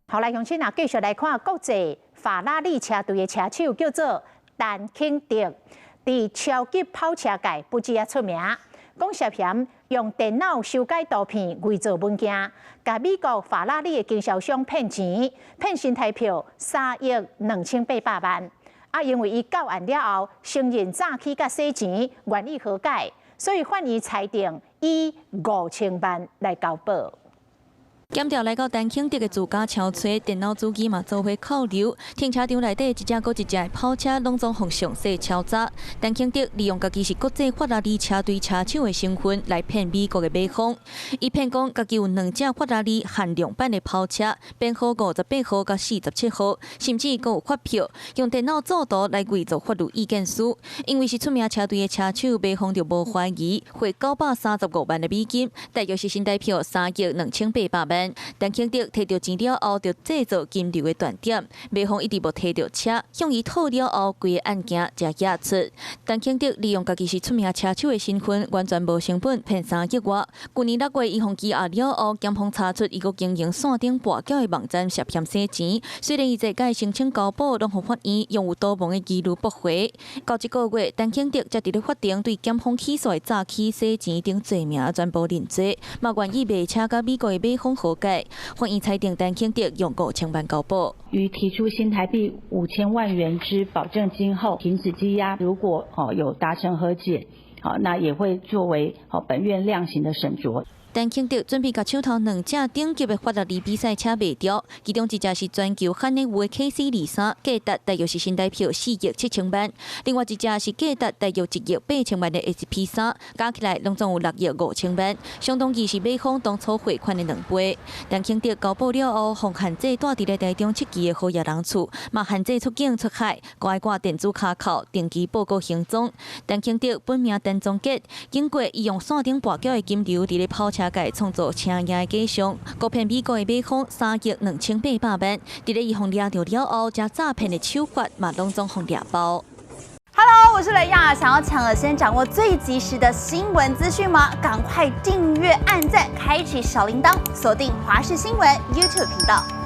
好，来，乡亲啊，继续来看国际法拉利车队的车手叫做陈肯德，伫超级跑车界不止啊出名，讲涉嫌用电脑修改图片伪造物件，甲美国法拉利的经销商骗钱，骗新台票3亿2800万。啊，因为伊到案了后，承认诈欺甲洗钱，愿意和解，所以法院裁定以5000万来交保。 检调来到陈肯德的自家超车电脑主机嘛做伙扣留，停车场内底一只搁一只跑车拢总互详细敲诈。陈肯德利用家己是国际法拉利车队车手的身份来骗美国的买方。伊骗讲家己有2只法拉利限量版的跑车，编号58号甲47号，甚至搁有发票，用电脑做图来伪造法律意见书。因为是出名车队的车手，买方就无怀疑，汇935万的美金，大约是新台票3亿2800万。 陈肯德摕到钱了后，就制造金流的断点。卖方一直无摕到车，向伊讨了后，规个案件才押出。陈肯德利用家己是出名车手的身份，完全无成本骗3亿外。去年6月，伊互羁押了后，检方查出伊个经营线顶跋筊的网站涉嫌洗钱。虽然伊在该申请交保，拢互法院用有多蒙的记录驳回。到这个月，陈肯德才伫咧法庭对检方起诉的诈欺、洗钱等罪名全部认罪，嘛愿意卖车甲美国的买方和解。 法院裁定陈肯德用5000万交保，于提出新台币5000万元之保证金后，停止羁押。如果有达成和解，那也会作为本院量刑的审酌。 陈肯德准备甲手头2只顶级的法拉利比赛车卖掉，其中一只是全球罕尼有的 KC23，价值大约是新台票4亿7000万；另外一只是价值大约1亿8000万的 SP3，加起来拢总有6亿5000万，相当于是美方当初汇款的2倍。陈肯德交保了后，互限制住伫咧台中7期的好野人厝，嘛限制出境出海，该挂电子卡扣，定期报告行踪。陈肯德本名陈宗杰，经过伊用线顶跋筊的金流伫咧跑车 界创造车赢的假象，国骗美国的买方3亿2800万，伫咧伊互抓到了后，将诈骗的手法嘛拢总互抓包。Hello， 我是雷亚，想要抢先掌握最及时的新闻资讯吗？赶快订阅、按赞、开启小铃铛，锁定华视新闻 YouTube 频道。